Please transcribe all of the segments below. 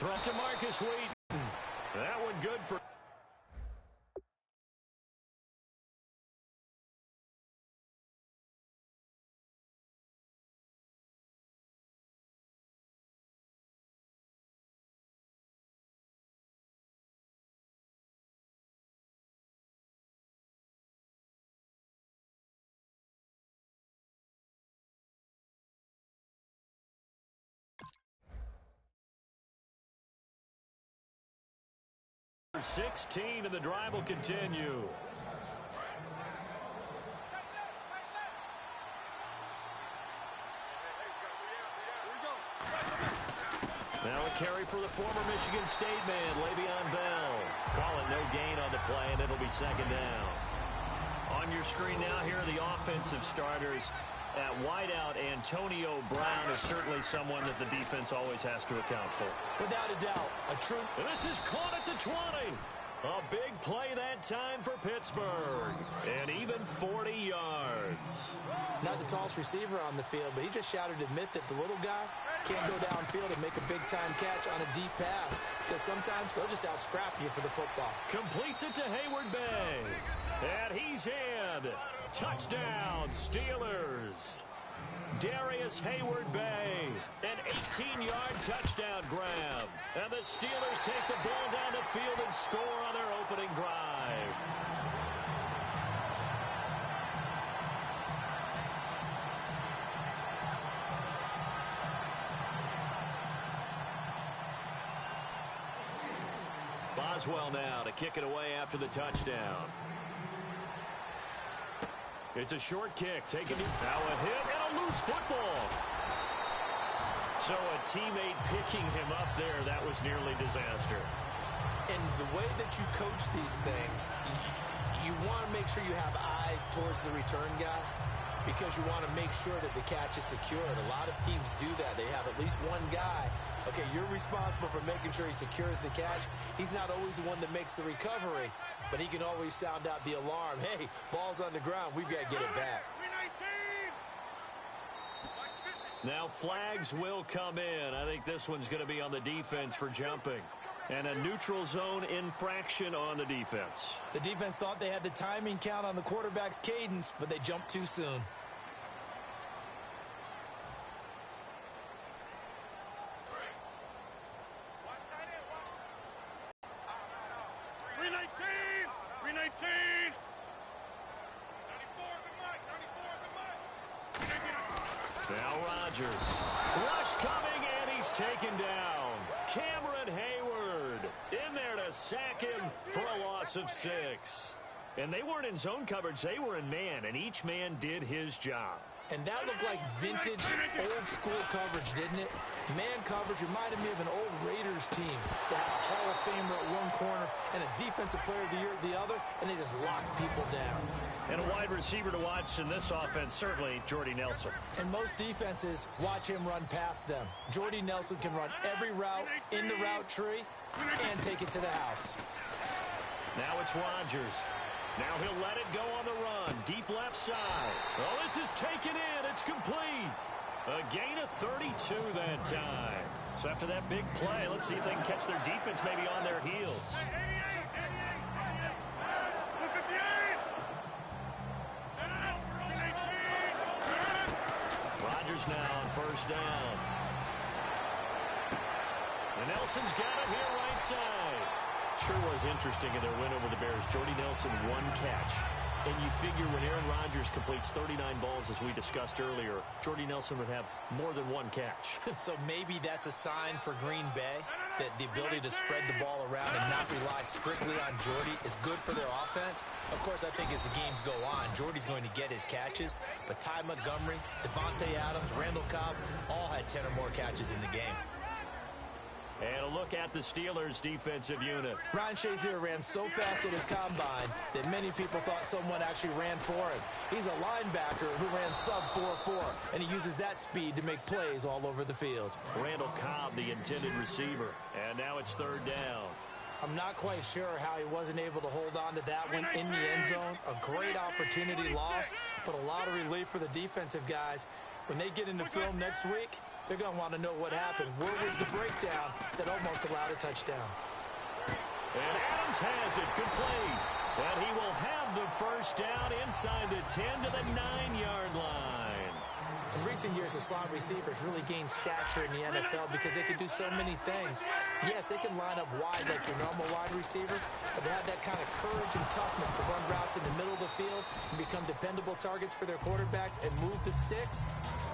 throw to Marcus Wheaton. That one good for... Number 16, and the drive will continue. Now a carry for the former Michigan State man, Le'Veon Bell. Call it no gain on the play, and it'll be second down. On your screen now, here are the offensive starters. At wideout, Antonio Brown is certainly someone that the defense always has to account for. Without a doubt, a true... And this is caught at the 20. A big play that time for Pittsburgh. And even 40 yards. Not the tallest receiver on the field, but he just shouted to admit that the little guy can't go downfield and make a big-time catch on a deep pass, because sometimes they'll just out-scrap you for the football. Completes it to Hayward Bay. And he's in. Touchdown, Steelers. Darius Hayward Bay. An 18-yard touchdown grab. And the Steelers take the ball down the field and score on their opening drive. Boswell now to kick it away after the touchdown. It's a short kick. Taken now a hit and a loose football. So a teammate picking him up there, that was nearly disaster. And the way that you coach these things, you want to make sure you have eyes towards the return guy, because you want to make sure that the catch is secured. A lot of teams do that. They have at least one guy. Okay, you're responsible for making sure he secures the catch. He's not always the one that makes the recovery, but he can always sound out the alarm. Hey, ball's on the ground. We've got to get it back. Now flags will come in. I think this one's going to be on the defense for jumping. And a neutral zone infraction on the defense. The defense thought they had the timing count on the quarterback's cadence, but they jumped too soon. Now Rodgers. Rush coming, and he's taken down. Cameron Hayward in there to sack him for a loss of 6. And they weren't in zone coverage. They were in man, and each man did his job. And that looked like vintage, old-school coverage, didn't it? Man coverage reminded me of an old Raiders team that had a Hall of Famer at one corner and a Defensive Player of the Year at the other, and they just locked people down. And a wide receiver to watch in this offense, certainly Jordy Nelson. And most defenses watch him run past them. Jordy Nelson can run every route in the route tree and take it to the house. Now it's Rodgers. Now he'll let it go on the run. Deep left side. Oh, this is taken in. It's complete. A gain of 32 that time. So after that big play, let's see if they can catch their defense maybe on their heels. Rodgers now on first down. And Nelson's got it here right side. Sure was interesting in their win over the Bears. Jordy Nelson, 1 catch. And you figure when Aaron Rodgers completes 39 balls, as we discussed earlier, Jordy Nelson would have more than 1 catch. So maybe that's a sign for Green Bay that the ability to spread the ball around and not rely strictly on Jordy is good for their offense. Of course, I think as the games go on, Jordy's going to get his catches. But Ty Montgomery, Devontae Adams, Randall Cobb all had 10 or more catches in the game. And a look at the Steelers' defensive unit. Ryan Shazier ran so fast at his combine that many people thought someone actually ran for him. He's a linebacker who ran sub 4.4, and he uses that speed to make plays all over the field. Randall Cobb, the intended receiver. And now it's third down. I'm not quite sure how he wasn't able to hold on to that one in the end zone. A great opportunity lost, but a lot of relief for the defensive guys. When they get into film next week, they're going to want to know what happened. Where was the breakdown that almost allowed a touchdown? And Adams has it complete. And he will have the first down inside the 10 to the 9-yard line. In recent years, the slot receivers really gained stature in the NFL because they can do so many things. Yes, they can line up wide like your normal wide receiver, but they have that kind of courage and toughness to run routes in the middle of the field and become dependable targets for their quarterbacks and move the sticks.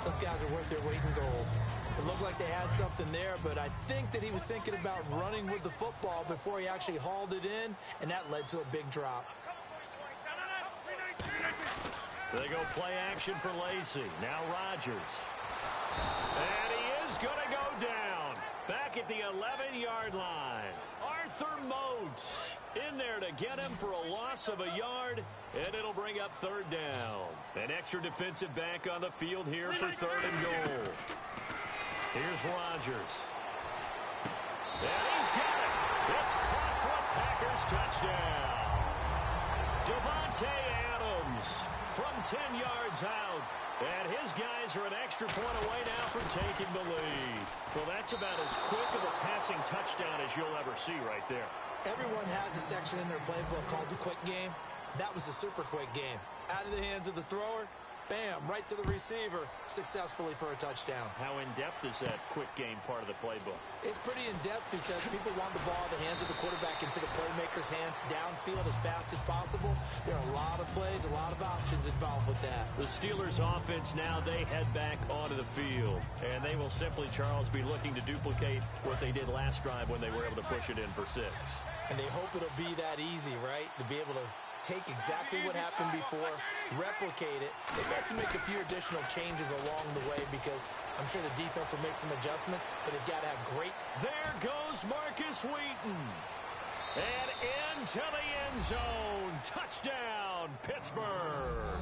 Those guys are worth their weight in gold. It looked like they had something there, but I think that he was thinking about running with the football before he actually hauled it in, and that led to a big drop. They go play action for Lacey. Now Rodgers. And he is going to go down. Back at the 11-yard line. Arthur Moats in there to get him for a loss of a yard. And it'll bring up third down. An extra defensive back on the field here for third and goal. Here's Rodgers. And he's got it. It's caught for a Packers touchdown. Devontae Adams from 10 yards out. And his guys are an extra point away now from taking the lead. Well, that's about as quick of a passing touchdown as you'll ever see right there. Everyone has a section in their playbook called the quick game. That was a super quick game. Out of the hands of the thrower, bam, right to the receiver, successfully for a touchdown. How in-depth is that quick game part of the playbook? It's pretty in-depth because people want the ball in the hands of the quarterback into the playmaker's hands downfield as fast as possible. There are a lot of plays, a lot of options involved with that. The Steelers offense now, they head back onto the field. And they will simply, Charles, be looking to duplicate what they did last drive when they were able to push it in for 6. And they hope it'll be that easy, right? To be able to take exactly what happened before, replicate it. They have to make a few additional changes along the way because I'm sure the defense will make some adjustments, but they've got to have great. There goes Marcus Wheaton. And into the end zone. Touchdown, Pittsburgh.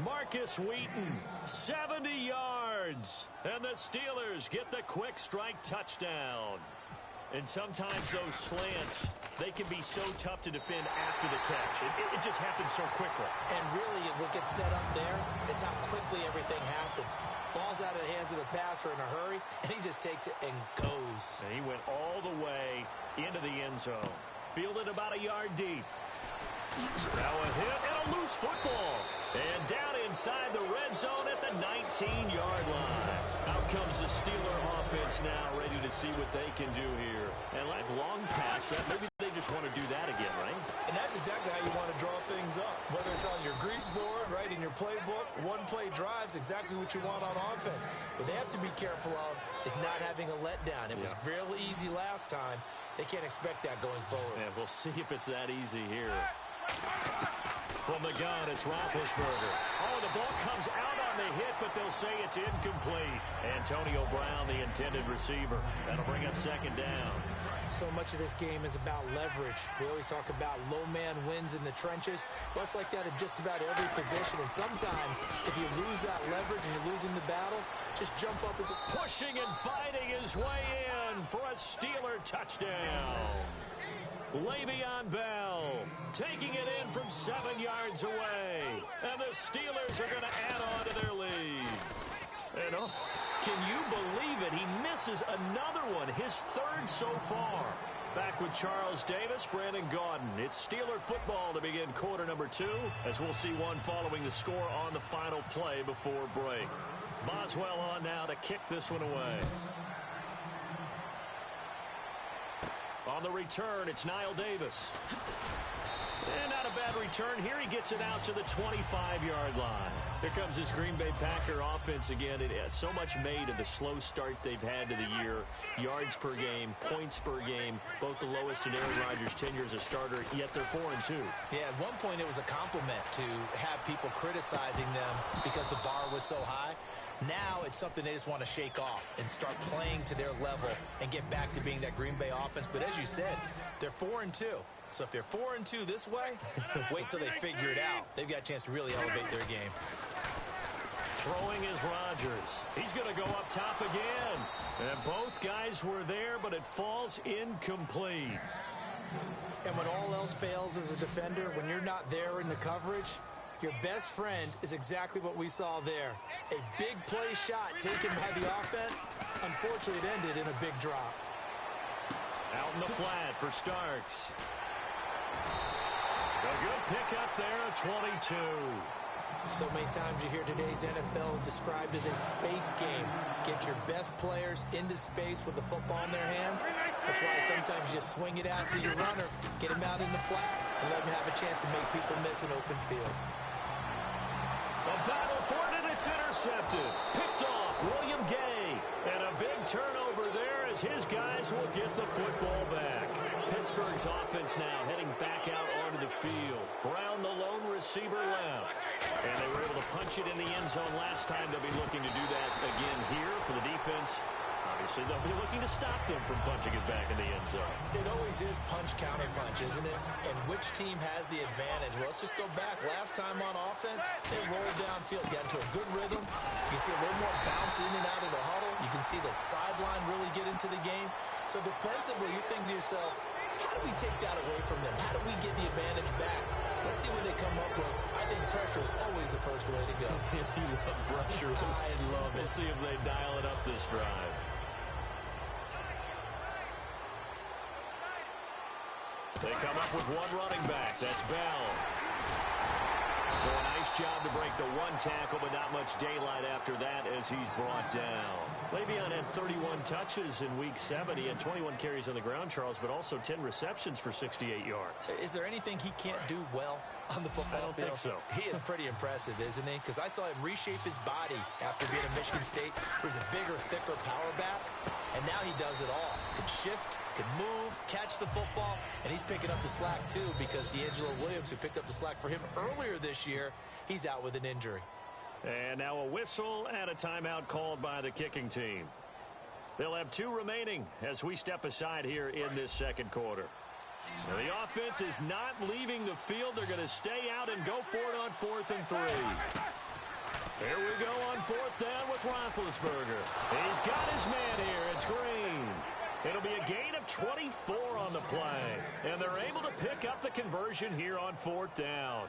Marcus Wheaton, 70 yards. And the Steelers get the quick strike touchdown. And sometimes those slants, they can be so tough to defend after the catch. It just happens so quickly. And really, what gets set up there is how quickly everything happens. Ball's out of the hands of the passer in a hurry, and he just takes it and goes. And he went all the way into the end zone. Fielded about a yard deep. Now a hit and a loose football. And down inside the red zone at the 19-yard line. Out comes the Steeler offense now, ready to see what they can do here. And like long past that, maybe they just want to do that again, right? And that's exactly how you want to draw things up. Whether it's on your grease board, right, in your playbook, one-play drives, exactly what you want on offense. What they have to be careful of is not having a letdown. It was real easy last time. They can't expect that going forward. And we'll see if it's that easy here. From the gun, it's Roethlisberger. Oh, the ball comes out on the hit, but they'll say it's incomplete. Antonio Brown, the intended receiver. That'll bring up second down. So much of this game is about leverage. We always talk about low man wins in the trenches. Well, it's like that in just about every position. And sometimes, if you lose that leverage and you're losing the battle, just jump up with pushing and fighting his way in for a Steeler touchdown. Le'Veon Bell taking it in from 7 yards away. And the Steelers are going to add on to their lead. And oh, can you believe it? He misses another one, his third so far. Back with Charles Davis, Brandon Gaudin. It's Steeler football to begin quarter number 2, as we'll see one following the score on the final play before break. Boswell on now to kick this one away. On the return, it's Niall Davis. And not a bad return here. He gets it out to the 25-yard line. Here comes this Green Bay Packer offense again. It has so much made of the slow start they've had to the year. Yards per game, points per game, both the lowest in Aaron Rodgers' tenure as a starter, yet they're 4-2. Yeah, at one point it was a compliment to have people criticizing them because the bar was so high. Now it's something they just want to shake off and start playing to their level and get back to being that Green Bay offense. But as you said, they're 4-2. So if they're 4-2 this way, wait till they figure it out. They've got a chance to really elevate their game. Throwing is Rodgers. He's going to go up top again. And both guys were there, but it falls incomplete. And when all else fails as a defender, when you're not there in the coverage, Your best friend is exactly what we saw there. A big play shot taken by the offense. Unfortunately, it ended in a big drop. Out in the flat for Starks. A good pickup there at 22. So many times you hear today's NFL described as a space game. Get your best players into space with the football in their hands. That's why sometimes you just swing it out to your runner, get him out in the flat, and let him have a chance to make people miss an open field. A battle for it, and it's intercepted. Picked off, William Gay. And a big turnover there as his guys will get the football back. Pittsburgh's offense now heading back out onto the field. Brown, the lone receiver, left. And they were able to punch it in the end zone last time. They'll be looking to do that again here for the defense. Obviously, they'll be looking to stop them from punching it back in the end zone. It always is punch-counter-punch, isn't it? And which team has the advantage? Well, let's just go back. Last time on offense, they rolled downfield, got into a good rhythm. You can see a little more bounce in and out of the huddle. You can see the sideline really get into the game. So defensively, you think to yourself, how do we take that away from them? How do we get the advantage back? Let's see what they come up with. I think pressure is always the first way to go. You love pressure. I love it. We'll see if they dial it up this drive. They come up with one running back. That's Bell. So a nice job to break the one tackle, but not much daylight after that as he's brought down. Le'Veon had 31 touches in Week 7. He had 21 carries on the ground, Charles, but also 10 receptions for 68 yards. Is there anything he can't do well on the football field? I don't think so. He is pretty impressive, isn't he? Because I saw him reshape his body after being at Michigan State. He was a bigger, thicker power back, and now he does it all. Can shift, can move, catch the football, and he's picking up the slack too because D'Angelo Williams, who picked up the slack for him earlier this year, he's out with an injury. And now a whistle and a timeout called by the kicking team. They'll have 2 remaining as we step aside here in this second quarter. Now the offense is not leaving the field. They're going to stay out and go for it on 4th and 3. Here we go on 4th down with Roethlisberger. He's got his man here. It's Green. It'll be a gain of 24 on the play. And they're able to pick up the conversion here on 4th down.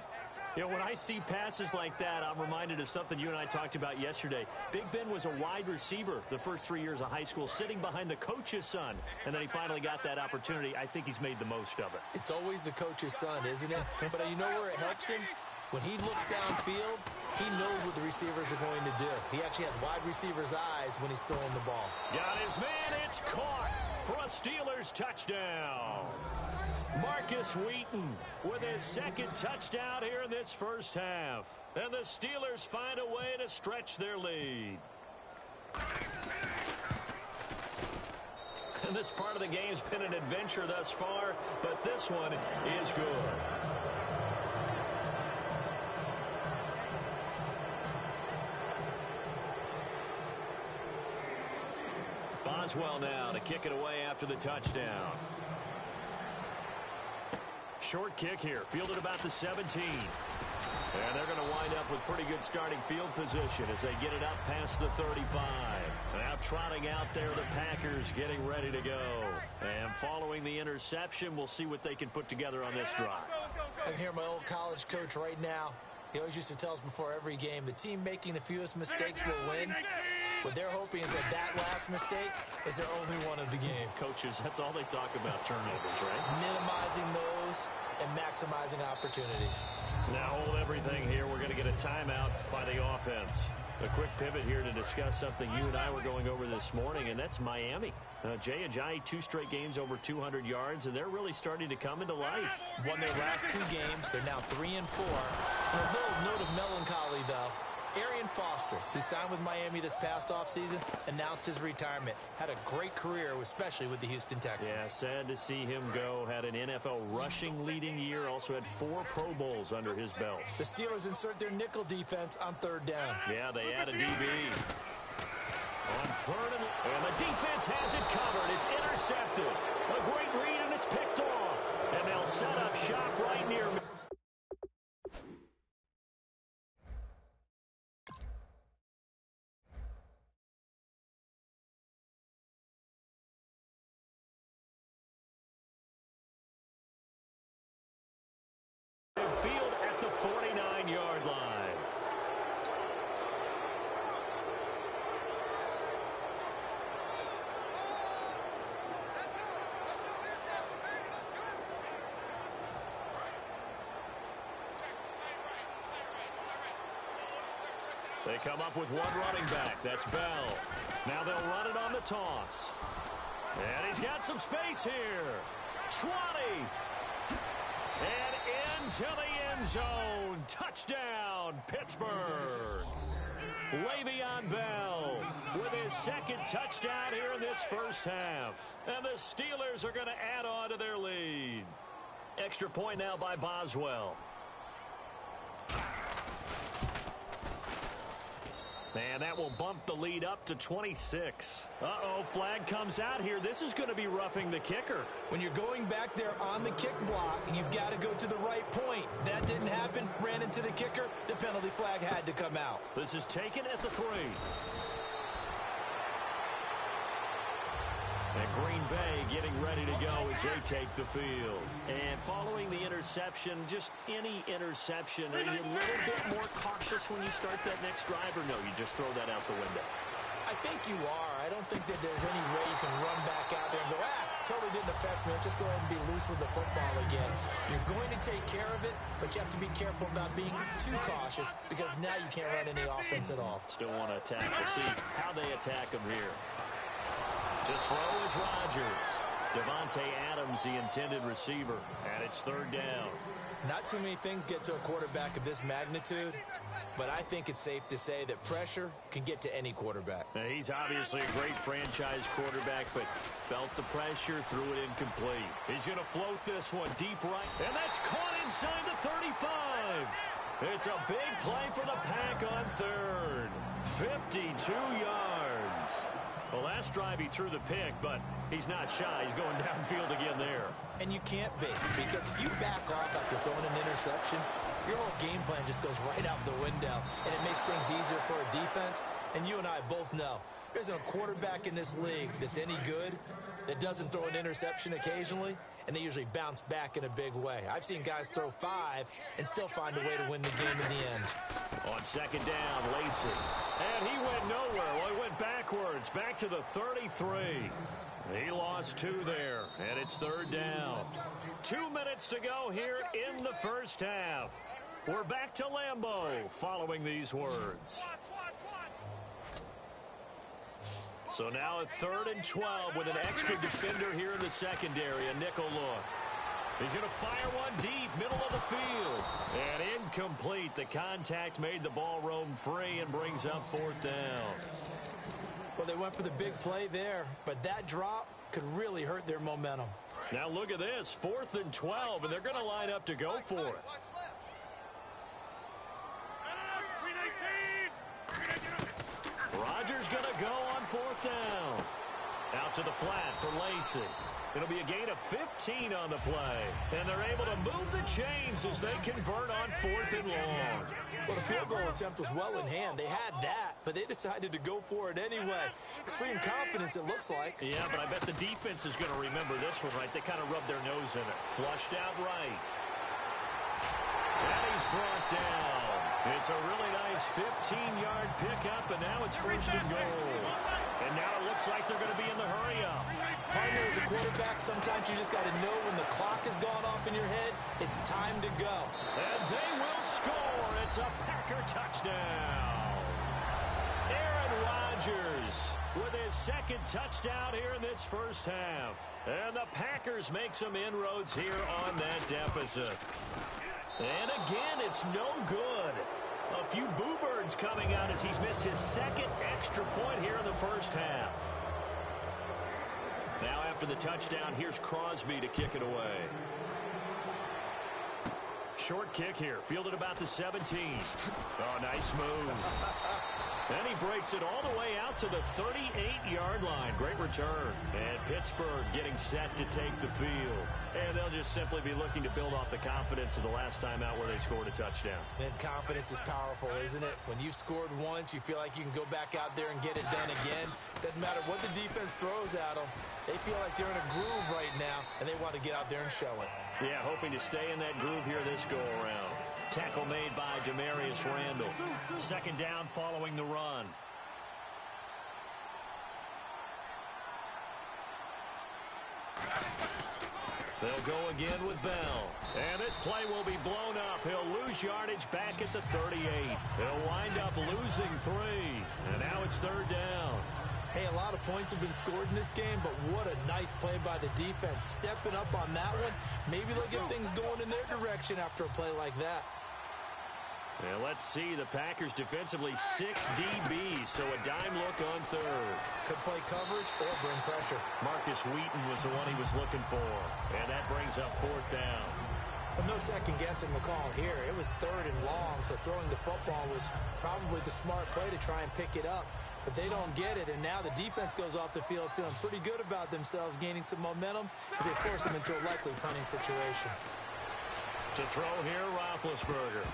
You know, when I see passes like that, I'm reminded of something you and I talked about yesterday. Big Ben was a wide receiver the first 3 years of high school, sitting behind the coach's son. And then he finally got that opportunity. I think he's made the most of it. It's always the coach's son, isn't it? But you know where it helps him? When he looks downfield, he knows what the receivers are going to do. He actually has wide receivers' eyes when he's throwing the ball. Got his man. It's caught for a Steelers touchdown. Marcus Wheaton with his second touchdown here in this first half. And the Steelers find a way to stretch their lead. And this part of the game's been an adventure thus far, but this one is good. Boswell now to kick it away after the touchdown. Short kick here, fielded about the 17. And they're going to wind up with pretty good starting field position as they get it up past the 35. Now trotting out there, the Packers getting ready to go. And following the interception, we'll see what they can put together on this drive. I can hear my old college coach right now. He always used to tell us before every game, the team making the fewest mistakes will win. What they're hoping is that last mistake is their only one of the game. Coaches, that's all they talk about, turnovers, right? Minimizing those and maximizing opportunities. Now hold everything here. We're going to get a timeout by the offense. A quick pivot here to discuss something you and I were going over this morning, and that's Miami. Jay Ajayi, 2 straight games over 200 yards, and they're really starting to come into life. Won their last 2 games. They're now 3-4. And a little note of melancholy, though. Arian Foster, who signed with Miami this past offseason, announced his retirement. Had a great career, especially with the Houston Texans. Yeah, sad to see him go. Had an NFL rushing leading year. Also had 4 Pro Bowls under his belt. The Steelers insert their nickel defense on 3rd down. Yeah, they add a DB. On 3rd and the defense has it covered. It's intercepted. A great read, and it's picked off. And they'll set up shop right near me. Field at the 49 15-yard line. They come up with one running back. That's Bell. Now they'll run it on the toss. And he's got some space here. 20. And into the end zone. Touchdown, Pittsburgh. Le'Veon Bell with his second touchdown here in this first half. And the Steelers are going to add on to their lead. Extra point now by Boswell. And that will bump the lead up to 26. Uh-oh, flag comes out here. This is going to be roughing the kicker. When you're going back there on the kick block, you've got to go to the right point. That didn't happen. Ran into the kicker. The penalty flag had to come out. This is taken at the 3. And Green Bay getting ready to go as they take the field. And following the interception, just any interception, are you a little bit more cautious when you start that next drive, or no, you just throw that out the window? I think you are. I don't think that there's any way you can run back out there and go, totally didn't affect me. Let's just go ahead and be loose with the football again. You're going to take care of it, but you have to be careful about being too cautious because now you can't run any offense at all. Still want to attack. We'll see how they attack them here. To throw is Rodgers. Devontae Adams, the intended receiver, and it's 3rd down. Not too many things get to a quarterback of this magnitude, but I think it's safe to say that pressure can get to any quarterback. Now, he's obviously a great franchise quarterback, but felt the pressure, threw it incomplete. He's going to float this one deep right, and that's caught inside the 35. It's a big play for the Pack on 3rd. 52 yards. Well, last drive he threw the pick, but he's not shy. He's going downfield again there. And you can't be, because if you back off after throwing an interception, your whole game plan just goes right out the window, and it makes things easier for a defense. And you and I both know there's a quarterback in this league that's any good that doesn't throw an interception occasionally, and they usually bounce back in a big way. I've seen guys throw 5 and still find a way to win the game in the end. On 2nd down, Lacey. And he went nowhere. Well, he went backwards, back to the 33. He lost 2 there, and it's 3rd down. 2 minutes to go here in the first half. We're back to Lambeau following these words. So now a 3rd and 12 with an extra defender here in the secondary, a nickel look. He's going to fire one deep, middle of the field. And incomplete. The contact made the ball roam free and brings up 4th down. Well, they went for the big play there, but that drop could really hurt their momentum. Now look at this, 4th and 12, and they're going to line up to go for it. Rodgers going to go on 4th down. Out to the flat for Lacey. It'll be a gain of 15 on the play. And they're able to move the chains as they convert on 4th and long. Well, the field goal attempt was well in hand. They had that, but they decided to go for it anyway. Extreme confidence, it looks like. Yeah, but I bet the defense is going to remember this one, right? They kind of rubbed their nose in it. Flushed out right. And he's brought down. It's a really nice 15-yard pickup, and now it's 1st and goal. And now it looks like they're going to be in the hurry-up. Partner, as a quarterback, sometimes you just got to know when the clock has gone off in your head, it's time to go. And they will score. It's a Packer touchdown. Aaron Rodgers with his 2nd touchdown here in this first half. And the Packers make some inroads here on that deficit. And again, it's no good. A few boo birds coming out as he's missed his 2nd extra point here in the first half. Now after the touchdown, here's Crosby to kick it away. Short kick here, fielded about the 17. Oh, nice move. Then he breaks it all the way out to the 38-yard line. Great return. And Pittsburgh getting set to take the field. And they'll just simply be looking to build off the confidence of the last time out where they scored a touchdown. And confidence is powerful, isn't it? When you've scored once, you feel like you can go back out there and get it done again. Doesn't matter what the defense throws at them. They feel like they're in a groove right now, and they want to get out there and show it. Yeah, hoping to stay in that groove here this go-around. Tackle made by Demarius Randall. Second down following the run. They'll go again with Bell. And this play will be blown up. He'll lose yardage back at the 38. He'll wind up losing 3. And now it's third down. Hey, a lot of points have been scored in this game, but what a nice play by the defense. Stepping up on that one. Maybe they'll get things going in their direction after a play like that. And let's see, the Packers defensively 6 DBs, so a dime look on third. Could play coverage or bring pressure. Marcus Wheaton was the one he was looking for, and that brings up fourth down. But no second guessing the call here. It was third and long, so throwing the football was probably the smart play to try and pick it up. But they don't get it, and now the defense goes off the field feeling pretty good about themselves, gaining some momentum as they force them into a likely punting situation. To throw here, Roethlisberger.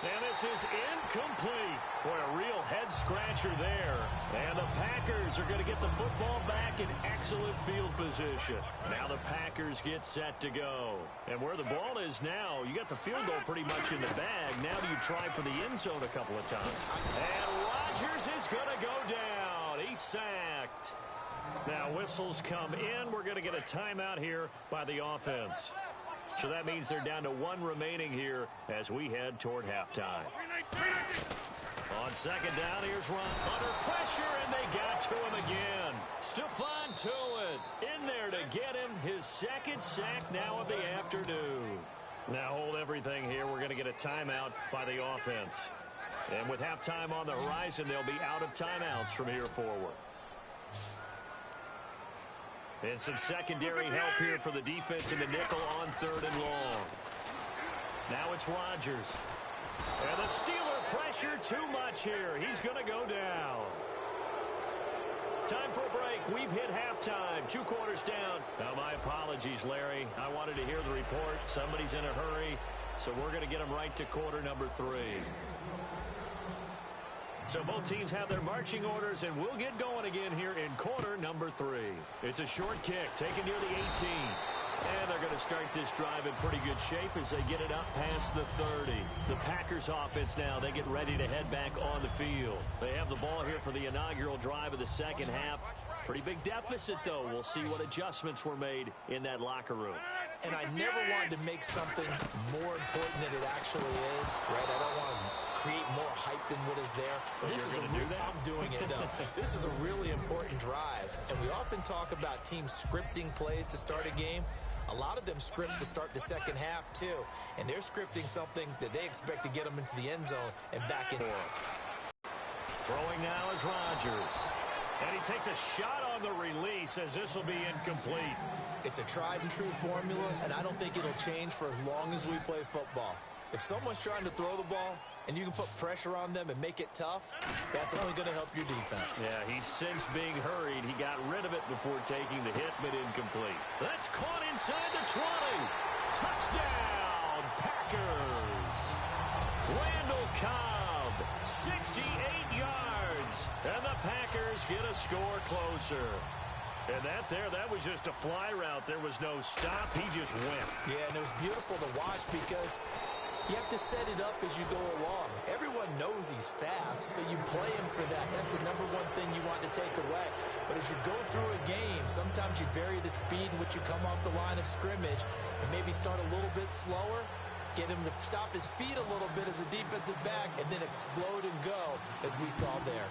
And this is incomplete. Boy, a real head-scratcher there. And the Packers are going to get the football back in excellent field position. Now the Packers get set to go. And where the ball is now, you got the field goal pretty much in the bag. Now do you try for the end zone a couple of times? And Rodgers is going to go down. He's sacked. Now whistles come in. We're going to get a timeout here by the offense. So that means they're down to 1 remaining here as we head toward halftime. On second down, here's Ron. Under pressure, and they got to him again. Stephon Tuitt in there to get him his second sack now of the afternoon. Now hold everything here. We're going to get a timeout by the offense. And with halftime on the horizon, they'll be out of timeouts from here forward. And some secondary help here for the defense in the nickel on third and long. Now it's Rodgers. And the Steeler pressure too much here. He's going to go down. Time for a break. We've hit halftime. 2 quarters down. Now, my apologies, Larry. I wanted to hear the report. Somebody's in a hurry. So we're going to get them right to quarter number 3. So both teams have their marching orders, and we'll get going again here in quarter number 3. It's a short kick taken near the 18. And they're going to start this drive in pretty good shape as they get it up past the 30. The Packers offense now, they get ready to head back on the field. They have the ball here for the inaugural drive of the second half. Pretty big deficit, though. We'll see what adjustments were made in that locker room. And I never wanted to make something more important than it actually is, right? I don't want to create more hype than what is there. But this is I'm doing it, though. This is a really important drive. And we often talk about teams scripting plays to start a game. A lot of them script to start the second half, too. And they're scripting something that they expect to get them into the end zone and back in. Throwing now is Rodgers. And he takes a shot on the release as this will be incomplete. It's a tried-and-true formula, and I don't think it'll change for as long as we play football. If someone's trying to throw the ball and you can put pressure on them and make it tough, that's only going to help your defense. Yeah, he's since being hurried. He got rid of it before taking the hit, but incomplete. That's caught inside the 20. Touchdown, Packers. Randall Cobb, 68 yards. And the Packers get a score closer. And that was just a fly route. There was no stop. He just went. Yeah, and it was beautiful to watch because you have to set it up as you go along. Everyone knows he's fast, so you play him for that. That's the number one thing you want to take away. But as you go through a game, sometimes you vary the speed in which you come off the line of scrimmage and maybe start a little bit slower, get him to stop his feet a little bit as a defensive back, and then explode and go as we saw there.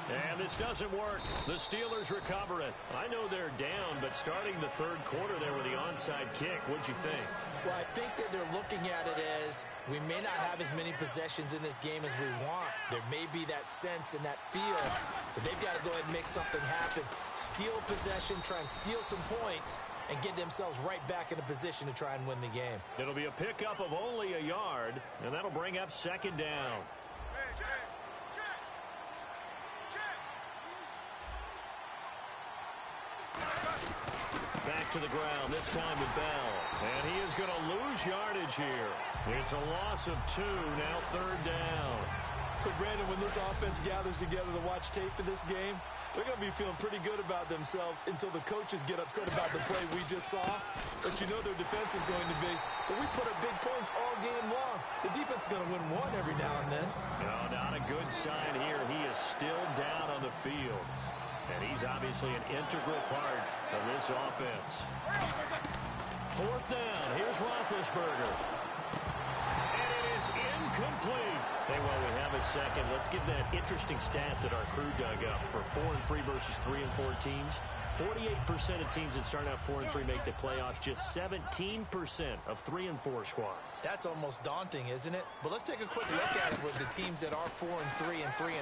And this doesn't work. The Steelers recover it. I know they're down, but starting the third quarter there with the onside kick, what'd you think? Well, I think that they're looking at it as we may not have as many possessions in this game as we want. There may be that sense and that feel, but they've got to go ahead and make something happen. Steal possession, try and steal some points, and get themselves right back in a position to try and win the game. It'll be a pickup of only a yard, and that'll bring up second down. Back to the ground, this time with Bell. And he is going to lose yardage here. It's a loss of 2, now third down. So, Brandon, when this offense gathers together to watch tape for this game, they're going to be feeling pretty good about themselves until the coaches get upset about the play we just saw. But you know their defense is going to be. But we put up big points all game long. The defense is going to win one every now and then. No, not a good sign here. He is still down on the field. And he's obviously an integral part of this offense. Fourth down. Here's Roethlisberger. And it is incomplete. Hey, while we have a second, let's give that interesting stat that our crew dug up for 4-3 versus 3-4 teams. 48% of teams that start out 4-3 make the playoffs. Just 17% of 3-4 squads. That's almost daunting, isn't it? But let's take a quick look at it with the teams that are 4-3 and 3-4.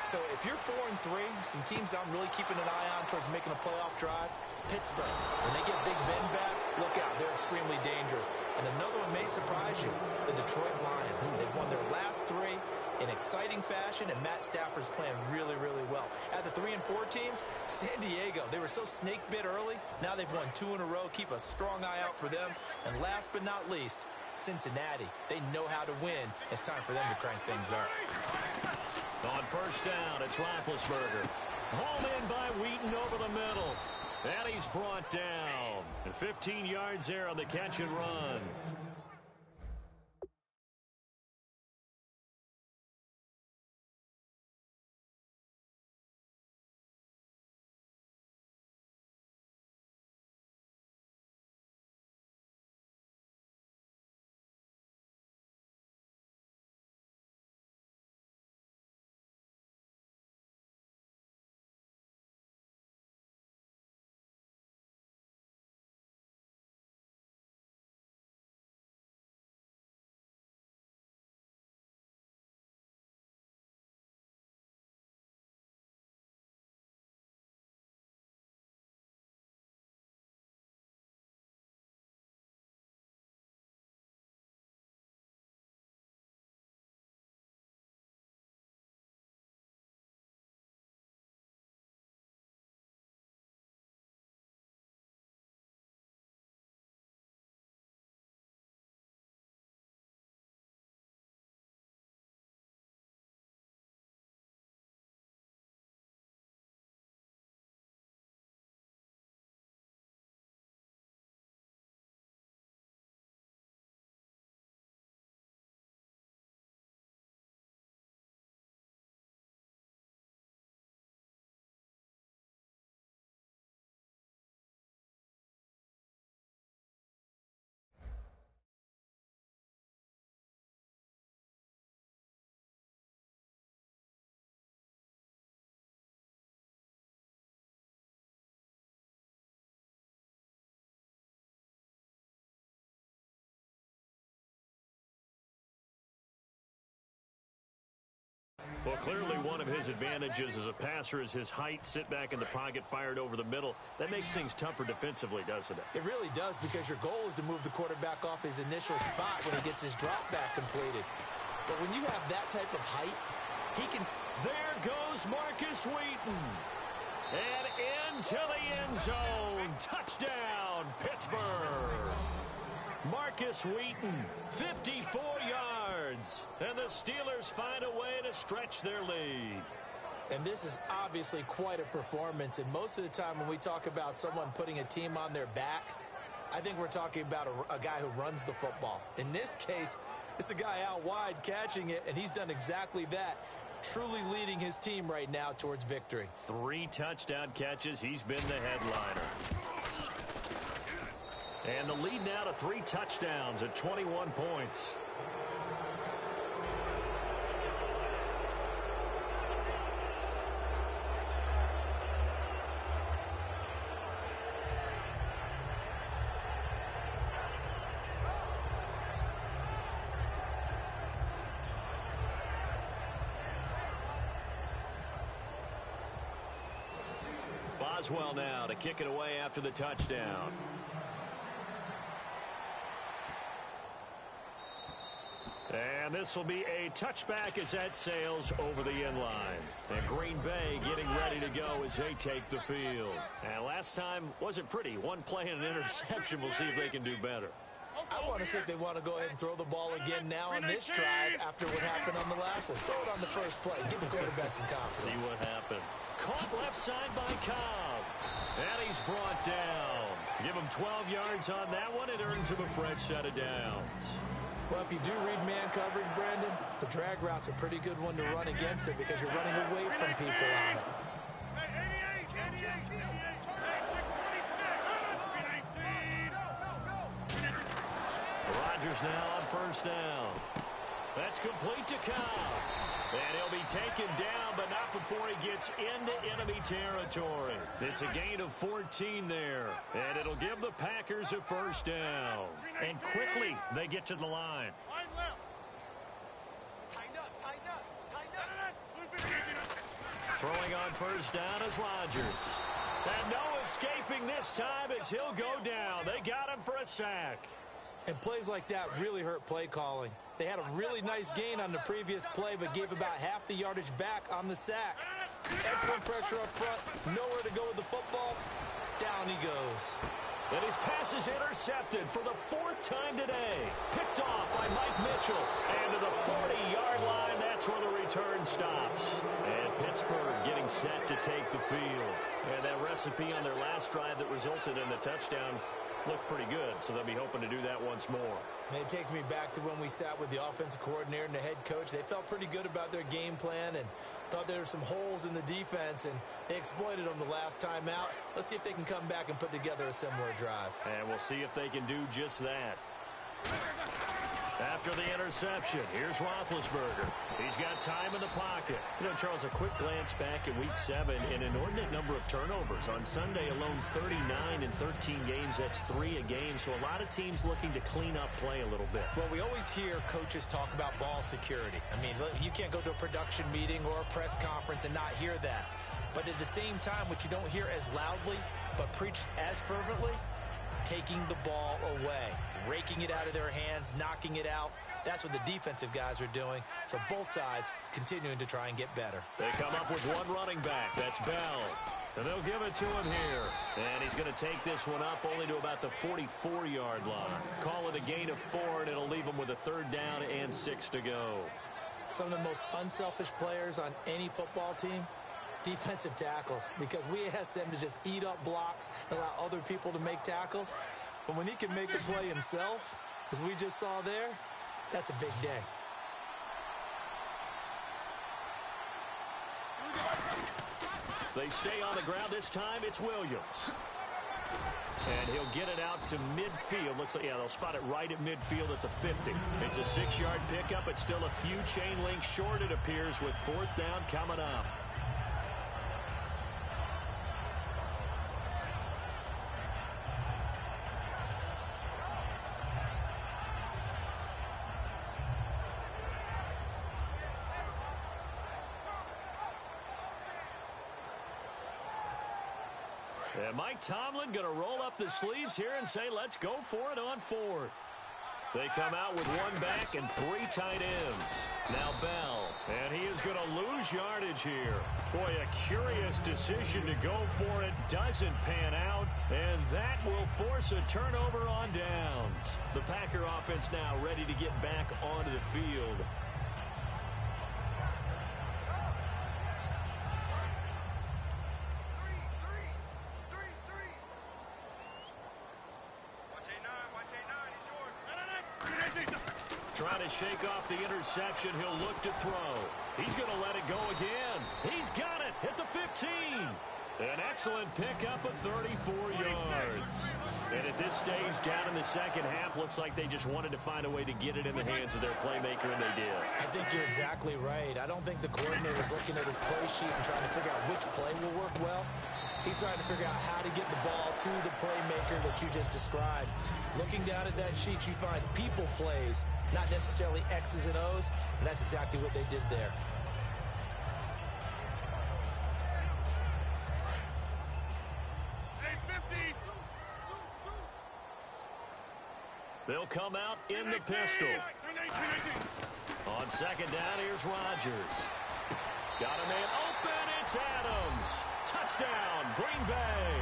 So if you're 4-3, some teams that I'm really keeping an eye on towards making a playoff drive, Pittsburgh. When they get Big Ben back, look out. They're extremely dangerous. And another one may surprise you, the Detroit Lions. They've won their last three in exciting fashion, and Matt Stafford's playing really, really well. At the 3-4 teams, San Diego, they were so snake-bit early. Now they've won 2 in a row. Keep a strong eye out for them. And last but not least, Cincinnati. They know how to win. It's time for them to crank things up. On first down, it's Roethlisberger. Hauled in by Wheaton over the middle. And he's brought down. And 15 yards there on the catch and run. Well, clearly one of his advantages as a passer is his height. Sit back in the pocket, fired over the middle. That makes things tougher defensively, doesn't it? It really does, because your goal is to move the quarterback off his initial spot when he gets his drop back completed. But when you have that type of height, he can... There goes Marcus Wheaton. And into the end zone. Touchdown, Pittsburgh. Marcus Wheaton, 54 yards. And the Steelers find a way to stretch their lead. And this is obviously quite a performance. And most of the time when we talk about someone putting a team on their back, I think we're talking about a guy who runs the football. In this case, it's a guy out wide catching it, and he's done exactly that. Truly leading his team right now towards victory. 3 touchdown catches. He's been the headliner. And the lead now to 3 touchdowns at 21 points. Boswell now to kick it away after the touchdown. And this will be a touchback as that sails over the end line. And Green Bay getting ready to go as they take the field. And last time wasn't pretty. One play and an interception. We'll see if they can do better. I want to see if they want to go ahead and throw the ball again now on this drive after what happened on the last one. Throw it on the first play. Give the quarterback some confidence. See what happens. Caught left side by Cobb. And he's brought down. Give him 12 yards on that one. It earns him a fresh set of downs. Well, if you do read man coverage, Brandon, the drag route's a pretty good one to run against it because you're running away from people on it. Rodgers now on first down. That's complete to Cobb. And he'll be taken down, but not before he gets into enemy territory. It's a gain of 14 there. And it'll give the Packers a first down. And quickly, they get to the line. Throwing on first down is Rodgers. And no escaping this time as he'll go down. They got him for a sack. And plays like that really hurt play calling. They had a really nice gain on the previous play, but gave about half the yardage back on the sack. Excellent pressure up front. Nowhere to go with the football. Down he goes. And his pass is intercepted for the 4th time today. Picked off by Mike Mitchell. And to the 40-yard line, that's where the return stops. And Pittsburgh getting set to take the field. And that recipe on their last drive that resulted in a touchdown looked pretty good, so they'll be hoping to do that once more. And it takes me back to when we sat with the offensive coordinator and the head coach. They felt pretty good about their game plan and thought there were some holes in the defense, and they exploited them the last time out. Let's see if they can come back and put together a similar drive. And we'll see if they can do just that. After the interception, here's Roethlisberger. He's got time in the pocket. You know, Charles, a quick glance back in Week 7, an inordinate number of turnovers. On Sunday alone, 39 in 13 games. That's 3 a game. So a lot of teams looking to clean up play a little bit. Well, we always hear coaches talk about ball security. I mean, you can't go to a production meeting or a press conference and not hear that. But at the same time, what you don't hear as loudly but preached as fervently, taking the ball away, raking it out of their hands, knocking it out. That's what the defensive guys are doing. So both sides continuing to try and get better. They come up with one running back. That's Bell. And they'll give it to him here. And he's going to take this one up only to about the 44-yard line. Call it a gain of 4, and it'll leave him with a 3rd down and 6 to go. Some of the most unselfish players on any football team, defensive tackles, because we ask them to just eat up blocks and allow other people to make tackles. But when he can make a play himself, as we just saw there, that's a big day. They stay on the ground. This time it's Williams. And he'll get it out to midfield. Looks like, yeah, they'll spot it right at midfield at the 50. It's a 6-yard pickup. It's still a few chain links short, it appears, with 4th down coming up. And Mike Tomlin going to roll up the sleeves here and say, let's go for it on 4th. They come out with 1 back and 3 tight ends. Now Bell, and he is going to lose yardage here. Boy, a curious decision to go for it. Doesn't pan out, and that will force a turnover on downs. The Packer offense now ready to get back onto the field. Trying to shake off the interception. He'll look to throw. He's going to let it go again. He's got it at the 15. An excellent pickup of 34 yards. And at this stage, down in the second half, looks like they just wanted to find a way to get it in the hands of their playmaker, and they did. I think you're exactly right. I don't think the coordinator is looking at his play sheet and trying to figure out which play will work well. He's trying to figure out how to get the ball to the playmaker that you just described. Looking down at that sheet, you find people plays, not necessarily X's and O's, and that's exactly what they did there. They'll come out in the pistol. On second down, here's Rodgers. Got a man open. It's Adams. Touchdown, Green Bay.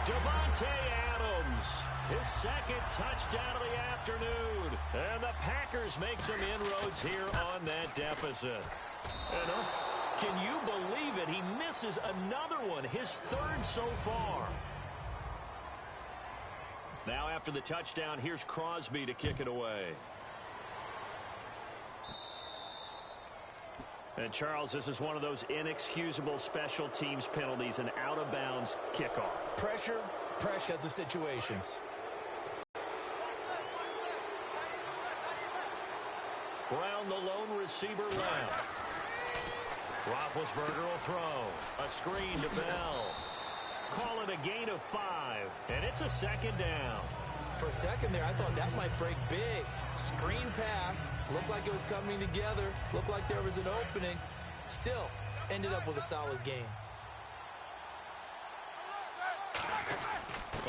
Devontae Adams, his second touchdown of the afternoon. And the Packers make some inroads here on that deficit. And can you believe it? He misses another one, his third so far. Now after the touchdown, here's Crosby to kick it away. And, Charles, this is one of those inexcusable special teams penalties, an out-of-bounds kickoff. Pressure of the situations. Brown, the lone receiver left. Roethlisberger will throw. A screen to Bell. Call it a gain of 5, and it's a second down. For a second there, I thought that might break big. Screen pass. Looked like it was coming together. Looked like there was an opening. Still, ended up with a solid game.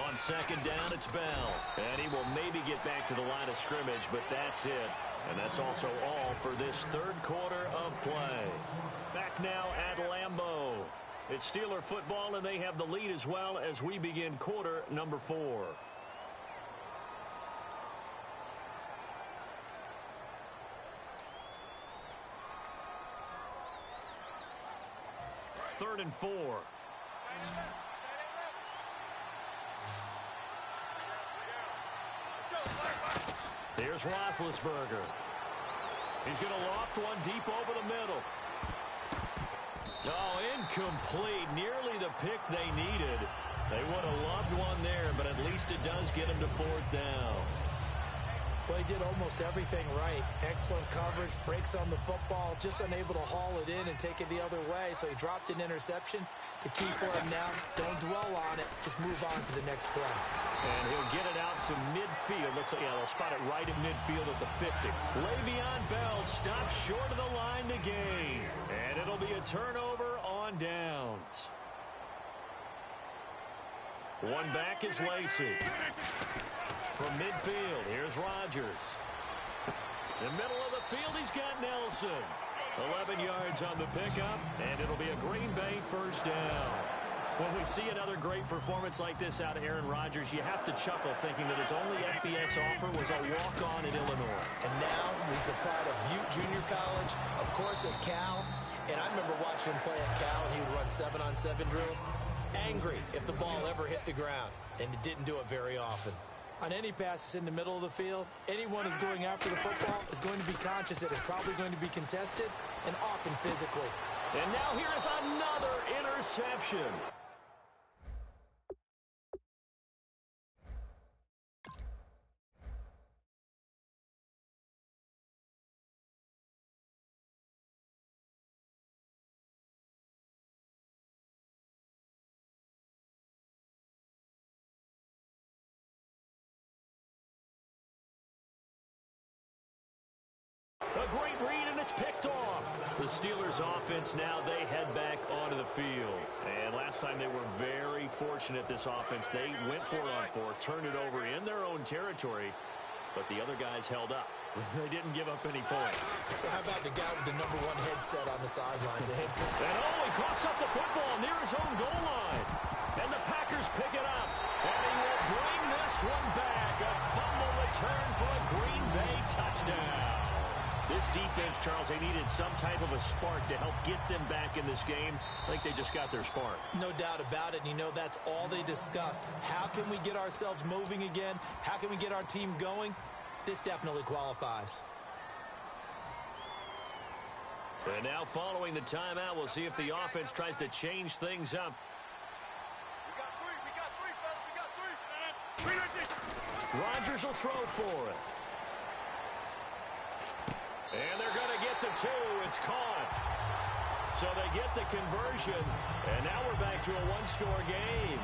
On second down, it's Bell. And he will maybe get back to the line of scrimmage, but that's it. And that's also all for this third quarter of play. Back now at Lambeau. It's Steeler football, and they have the lead as well as we begin quarter number 4. Third and 4. Here's Roethlisberger. He's going to loft one deep over the middle. Oh, incomplete. Nearly the pick they needed. They would have loved one there, but at least it does get him to 4th down. Well, he did almost everything right. Excellent coverage, breaks on the football, just unable to haul it in and take it the other way. So he dropped an interception. The key for him now, don't dwell on it. Just move on to the next play. And he'll get it out to midfield. Looks like, yeah, they'll spot it right at midfield at the 50. Le'Veon Bell stops short of the line to gain. And it'll be a turnover on downs. One back is Lacey. From midfield, here's Rodgers. In the middle of the field, he's got Nelson. 11 yards on the pickup, and it'll be a Green Bay first down. When we see another great performance like this out of Aaron Rodgers, you have to chuckle thinking that his only FBS offer was a walk-on at Illinois. And now he's the pride of Butte Junior College, of course at Cal. And I remember watching him play at Cal, and he would run 7-on-7 drills. Angry if the ball ever hit the ground, and it didn't do it very often. On any passes in the middle of the field, anyone who's going after the football is going to be conscious that it's probably going to be contested and often physically. And now here is another interception. A great read, and it's picked off. The Steelers' offense now, they head back onto the field. And last time they were very fortunate, this offense. They went 4-on-4, turned it over in their own territory, but the other guys held up. They didn't give up any points. So how about the guy with the number 1 headset on the sidelines? And he coughs up the football near his own goal line. And the Packers pick it up. And he will bring this one back. A fumble return for a Green Bay touchdown. This defense, Charles, they needed some type of a spark to help get them back in this game. I think they just got their spark. No doubt about it. And, you know, that's all they discussed. How can we get ourselves moving again? How can we get our team going? This definitely qualifies. And now following the timeout, we'll see if the offense tries to change things up. Rodgers will throw for it. And they're going to get the 2. It's caught. So they get the conversion. And now we're back to a one-score game.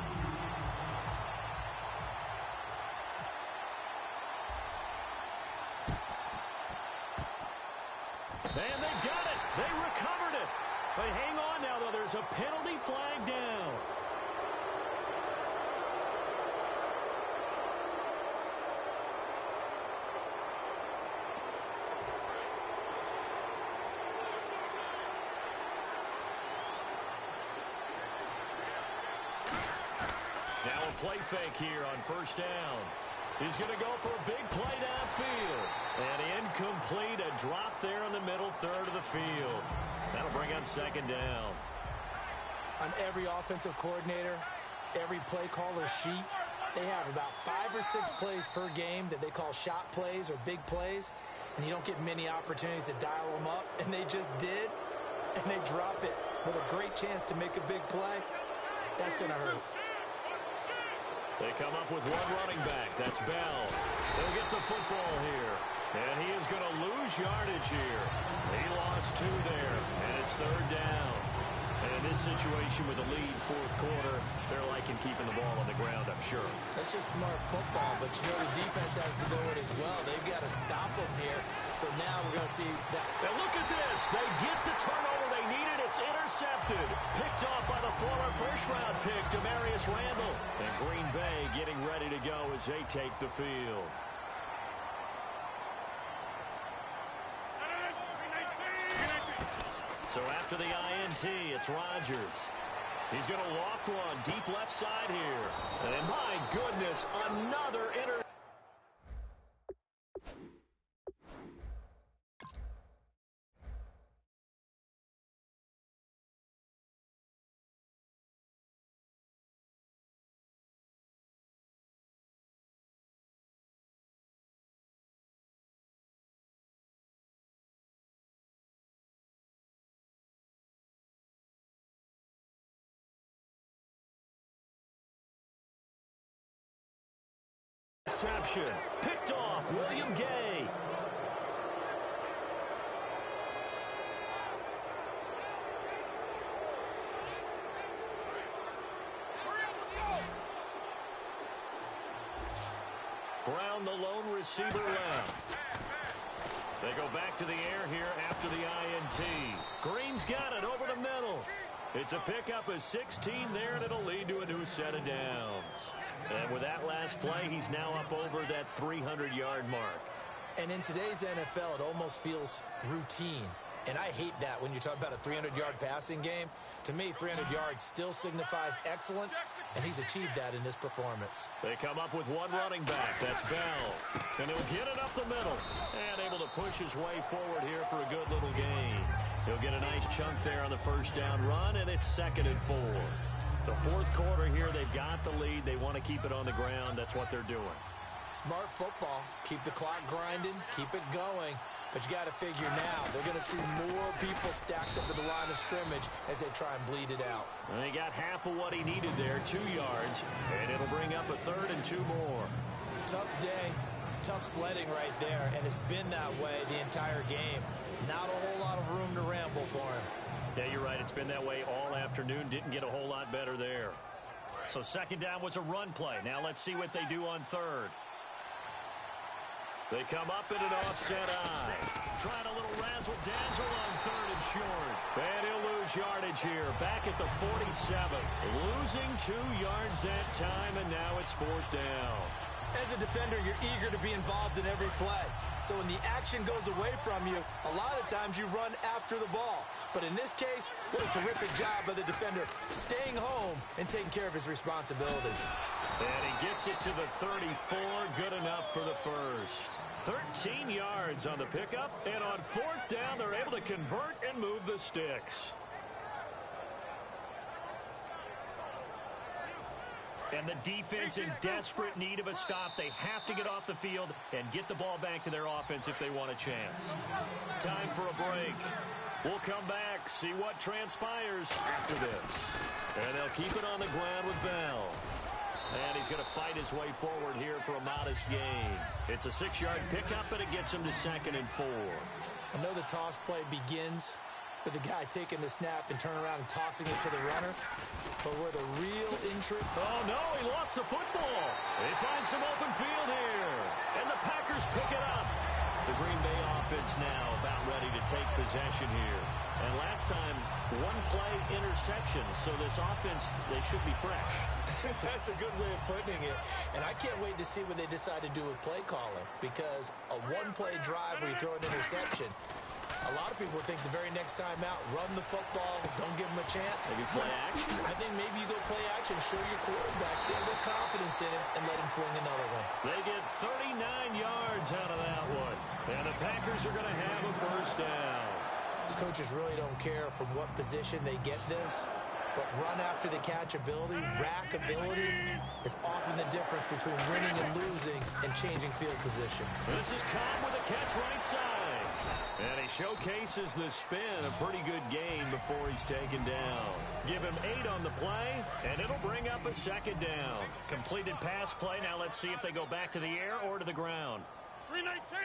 And they got it. They recovered it. But hang on now, though. There's a penalty flag down. Now a play fake here on first down. He's going to go for a big play downfield. And incomplete, a drop there in the middle third of the field. That'll bring on second down. On every offensive coordinator, every play caller sheet, they have about 5 or 6 plays per game that they call shot plays or big plays, and you don't get many opportunities to dial them up, and they just did, and they drop it with a great chance to make a big play. That's going to hurt. They come up with one running back. That's Bell. They'll get the football here, and he is going to lose yardage here. He lost 2 there, and it's third down. And in this situation with the lead fourth quarter, they're liking keeping the ball on the ground, I'm sure. That's just smart football, but you know the defense has to know it as well. They've got to stop them here. So now we're going to see that. And look at this. They get the turnover they needed. It's intercepted. Picked off by the former first-round pick, Demarius Randall. And Green Bay getting ready to go as they take the field. So after the INT, it's Rodgers. He's going to loft one deep left side here. And my goodness, another interception. Picked off, William Gay. Brown, the lone receiver, left. They go back to the air here after the INT. Green's got it over the middle. It's a pickup of 16 there, and it'll lead to a new set of downs. And with that last play, he's now up over that 300-yard mark. And in today's NFL, it almost feels routine. And I hate that when you talk about a 300-yard passing game. To me, 300 yards still signifies excellence, and he's achieved that in this performance. They come up with one running back. That's Bell. And he'll get it up the middle. And able to push his way forward here for a good little gain. He'll get a nice chunk there on the first down run, and it's 2nd and 4. The fourth quarter here, they've got the lead. They want to keep it on the ground. That's what they're doing. Smart football. Keep the clock grinding. Keep it going. But you got to figure now, they're going to see more people stacked up at the line of scrimmage as they try and bleed it out. And they got half of what he needed there, 2 yards. And it'll bring up a 3rd and 2 more. Tough day. Tough sledding right there. And it's been that way the entire game. Not a whole lot of room to ramble for him. Yeah, you're right. It's been that way all afternoon. Didn't get a whole lot better there. So second down was a run play. Now let's see what they do on third. They come up in an offset eye. Trying a little razzle-dazzle on 3rd and short. And he'll lose yardage here. Back at the 47. Losing 2 yards that time, and now it's 4th down. As a defender, you're eager to be involved in every play. So when the action goes away from you, a lot of times you run after the ball. But in this case, what a terrific job by the defender staying home and taking care of his responsibilities. And he gets it to the 34. Good enough for the first. 13 yards on the pickup. And on 4th down, they're able to convert and move the sticks. And the defense in desperate need of a stop. They have to get off the field and get the ball back to their offense if they want a chance. Time for a break. We'll come back, see what transpires after this. And they'll keep it on the ground with Bell. And he's going to fight his way forward here for a modest gain. It's a 6-yard pickup, and it gets him to 2nd and 4. I know the toss play begins with the guy taking the snap and turning around and tossing it to the runner. But where the real intrigue... Oh, no, he lost the football. They find some open field here. And the Packers pick it up. The Green Bay offense now about ready to take possession here. And last time, 1-play interception. So this offense, they should be fresh. That's a good way of putting it. And I can't wait to see what they decide to do with play calling. Because a 1-play drive where you throw an interception, A lot of people think the very next time out, run the football, don't give them a chance. Maybe play action. I think maybe you go play action, show your quarterback, get a little confidence in him, and let him fling another one. They get 39 yards out of that one. And the Packers are going to have a first down. Coaches really don't care from what position they get this, but run after the catch ability, rack ability is often the difference between winning and losing and changing field position. This is Cobb with a catch right side. And he showcases the spin. A pretty good game before he's taken down. Give him 8 on the play, and it'll bring up a second down. Completed pass play. Now let's see if they go back to the air or to the ground. 319.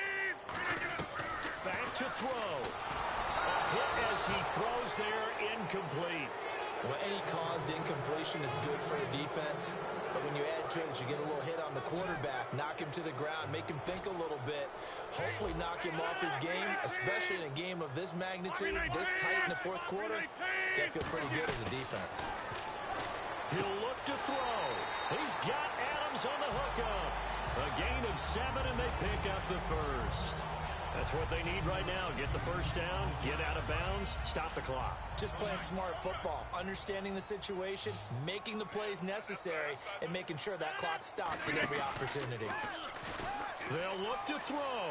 Back to throw. A hit as he throws there, incomplete. Well, any caused incompletion is good for a defense, but when you add to it, you get a little hit on the quarterback, knock him to the ground, make him think a little bit, hopefully knock him off his game, especially in a game of this magnitude, this tight in the fourth quarter. Got to feel pretty good as a defense. He'll look to throw. He's got Adams on the hookup. A gain of 7, and they pick up the first. That's what they need right now. Get the first down, get out of bounds, stop the clock. Just playing smart football, understanding the situation, making the plays necessary, and making sure that clock stops at every opportunity. They'll look to throw.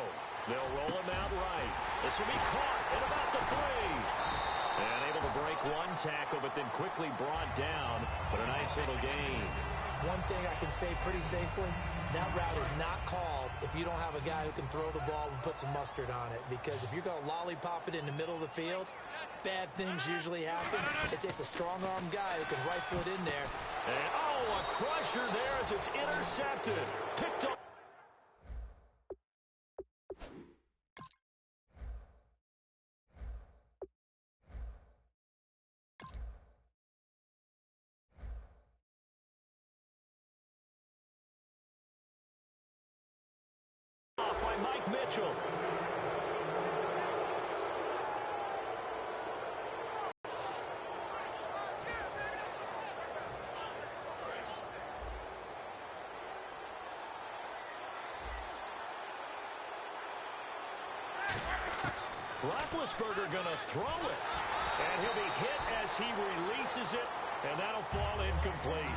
They'll roll him out right. This will be caught at about the 3. And able to break one tackle, but then quickly brought down. But a nice little gain. One thing I can say pretty safely, that route is not called if you don't have a guy who can throw the ball and put some mustard on it. Because if you're going to lollipop it in the middle of the field, bad things usually happen. It takes a strong-armed guy who can rifle it in there. And, a crusher there as it's intercepted. Picked up. By Mike Mitchell. Roethlisberger going to throw it. And he'll be hit as he releases it, and that'll fall incomplete.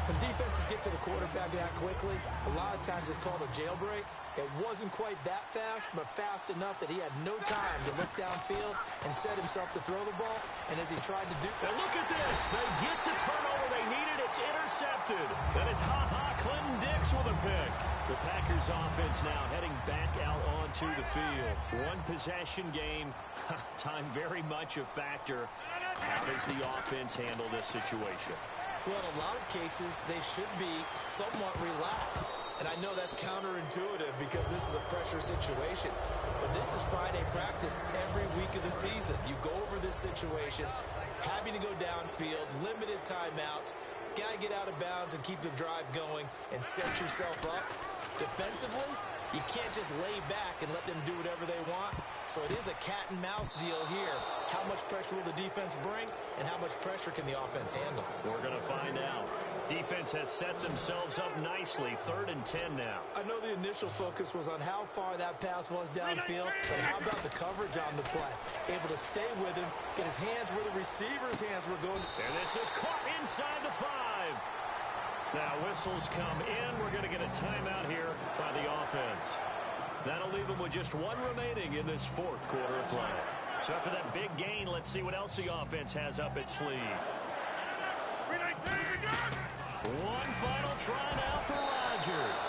When defenses get to the quarterback that quickly, a lot of times it's called a jailbreak. It wasn't quite that fast, but fast enough that he had no time to look downfield and set himself to throw the ball. And as he tried to do... And look at this. They get the turnover they needed. It's intercepted. And it's Clinton Dix with a pick. The Packers offense now heading back out onto the field. One possession game. Time very much a factor. How does the offense handle this situation? Well, in a lot of cases, they should be somewhat relaxed. And I know that's counterintuitive because this is a pressure situation. But this is Friday practice every week of the season. You go over this situation, having to go downfield, limited timeouts, got to get out of bounds and keep the drive going and set yourself up. Defensively, you can't just lay back and let them do whatever they want. So it is a cat-and-mouse deal here. How much pressure will the defense bring, and how much pressure can the offense handle? We're going to find out. Defense has set themselves up nicely. 3rd and 10 now. I know the initial focus was on how far that pass was downfield, but how about the coverage on the play? Able to stay with him, get his hands where the receiver's hands were going. And this is caught inside the 5. Now whistles come in. We're going to get a timeout here by the offense. That'll leave them with just 1 remaining in this 4th quarter of play. So after that big gain, let's see what else the offense has up its sleeve. One final try now for Rodgers.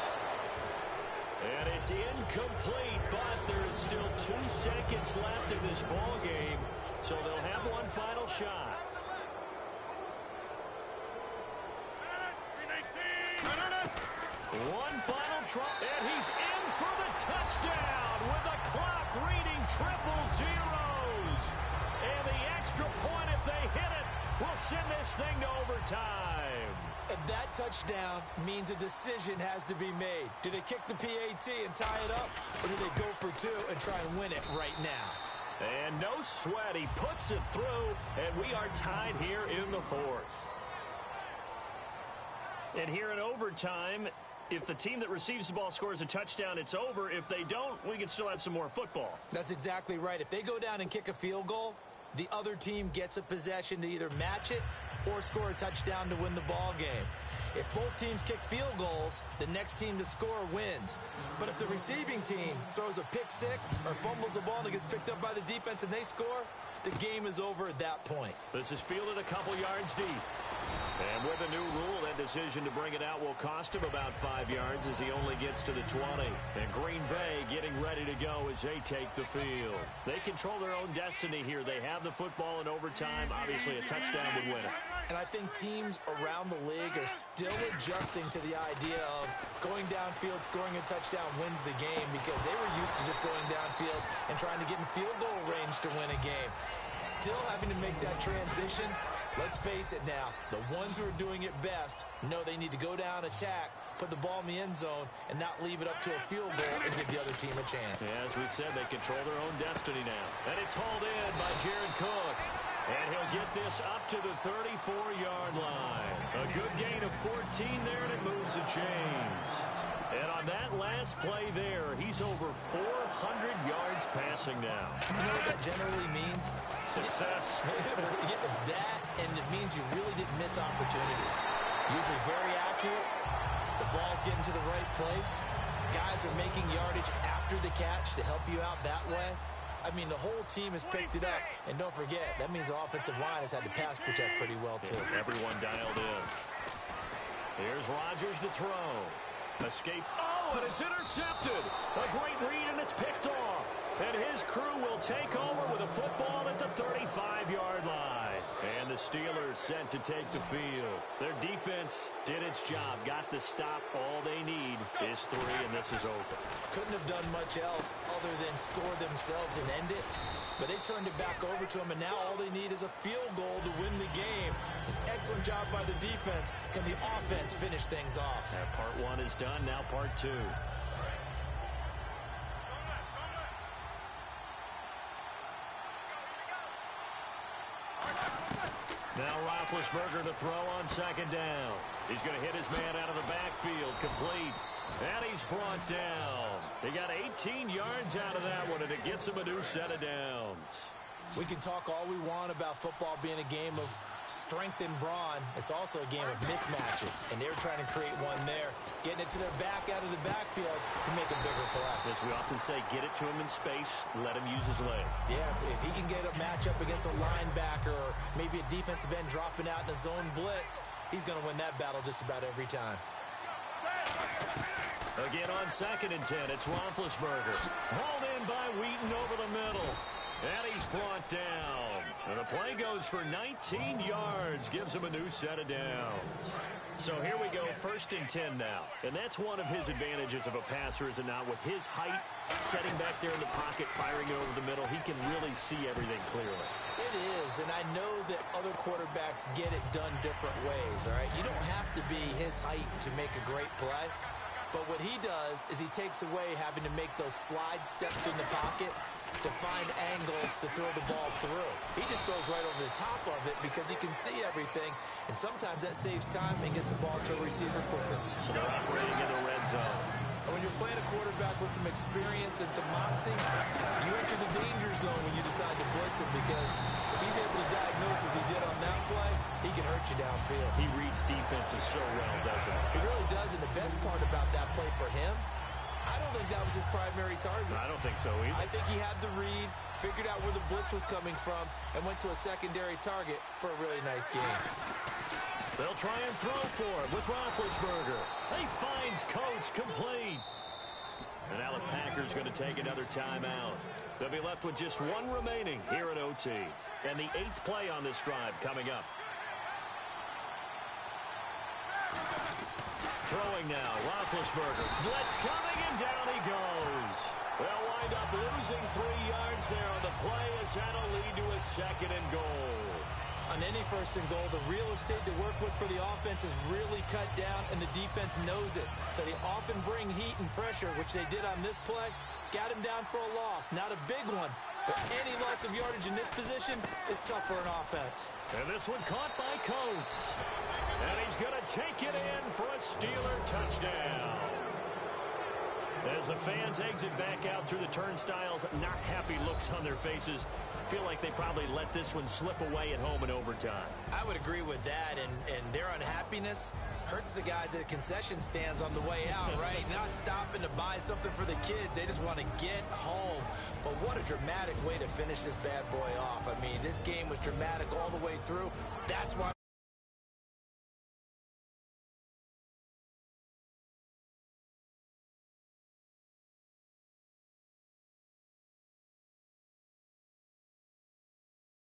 And it's incomplete, but there is still 2 seconds left in this ball game. So they'll have one final shot. One final try, and he's in for the touchdown with the clock reading 000. And the extra point, if they hit it, will send this thing to overtime. And that touchdown means a decision has to be made. Do they kick the PAT and tie it up, or do they go for 2 and try and win it right now? And no sweat, he puts it through, and we are tied here in the 4th. And here in overtime, If the team that receives the ball scores a touchdown, it's over. If they don't, we can still have some more football. That's exactly right. If they go down and kick a field goal, the other team gets a possession to either match it or score a touchdown to win the ball game. If both teams kick field goals, the next team to score wins. But if the receiving team throws a pick six or fumbles the ball and it gets picked up by the defense and they score, the game is over at that point. This is fielded a couple yards deep. And with a new rule, that decision to bring it out will cost him about 5 yards as he only gets to the 20. And Green Bay getting ready to go as they take the field. They control their own destiny here. They have the football in overtime. Obviously, a touchdown would win it. And I think teams around the league are still adjusting to the idea of going downfield, scoring a touchdown wins the game because they were used to just going downfield and trying to get in field goal range to win a game. Still having to make that transition. Let's face it now, the ones who are doing it best know they need to go down, attack, put the ball in the end zone, and not leave it up to a field goal and give the other team a chance. Yeah, as we said, they control their own destiny now. And it's hauled in by Jared Cook. And he'll get this up to the 34-yard line. A good gain of 14 there, and it moves the chains. And on that last play there, he's over 400 yards passing now. You know what that generally means? Success. That, and it means you really didn't miss opportunities. Usually very accurate. The ball's getting to the right place. Guys are making yardage after the catch to help you out that way. I mean, the whole team has picked it up. And don't forget, that means the offensive line has had to pass protect pretty well, too. Yeah, everyone dialed in. Here's Rodgers to throw. Escape. Oh, and it's intercepted. A great read, and it's picked off. And his crew will take over with a football at the 35-yard line. And the Steelers sent to take the field. Their defense did its job, got the stop. All they need is 3, and this is over. Couldn't have done much else other than score themselves and end it. But they turned it back over to them, and now all they need is a field goal to win the game. Excellent job by the defense. Can the offense finish things off? Part 1 is done, now part 2. Now Roethlisberger to throw on second down. He's going to hit his man out of the backfield, complete. And he's brought down. He got 18 yards out of that one, and it gets him a new set of downs. We can talk all we want about football being a game of strength and brawn. It's also a game of mismatches, and they're trying to create one there, getting it to their back out of the backfield to make a bigger play. As we often say, get it to him in space, let him use his leg. Yeah, if he can get a matchup against a linebacker or maybe a defensive end dropping out in a zone blitz, he's going to win that battle just about every time. Again on 2nd and 10, it's Roethlisberger. Hauled in by Wheaton over the middle. And he's brought down. And the play goes for 19 yards. Gives him a new set of downs. So here we go, 1st and 10 now. And that's one of his advantages of a passer, is it not? With his height, setting back there in the pocket, firing it over the middle, he can really see everything clearly. It is, and I know that other quarterbacks get it done different ways, all right? You don't have to be his height to make a great play. But what he does is he takes away having to make those slide steps in the pocket to find angles to throw the ball through. He just throws right over the top of it because he can see everything, and sometimes that saves time and gets the ball to a receiver quicker. So they're operating in the red zone. And when you're playing a quarterback with some experience and some moxie, you enter the danger zone when you decide to blitz him, because if he's able to diagnose as he did on that play, he can hurt you downfield. He reads defenses so well, doesn't he? He really does, and the best part about that play for him, I don't think that was his primary target. I don't think so either. I think he had the read, figured out where the blitz was coming from, and went to a secondary target for a really nice game. They'll try and throw for it with Roethlisberger. He finds Coates complete. And now the Packers going to take another timeout. They'll be left with just 1 remaining here at OT. And the 8th play on this drive coming up. Throwing now, Roethlisberger. Blitz coming, and down he goes. They'll wind up losing 3 yards there on the play, as that'll lead to a 2nd and goal. On any 1st and goal, the real estate to work with for the offense is really cut down, and the defense knows it. So they often bring heat and pressure, which they did on this play. Got him down for a loss. Not a big one, But any loss of yardage in this position is tough for an offense. And this one caught by Coates. And he's going to take it in for a Steeler touchdown. As the fans exit back out through the turnstiles, not happy looks on their faces. Feel like they probably let this one slip away at home in overtime. I would agree with that, and their unhappiness hurts the guys at the concession stands on the way out, right? Not stopping to buy something for the kids. They just want to get home. But what a dramatic way to finish this bad boy off. I mean, this game was dramatic all the way through. That's why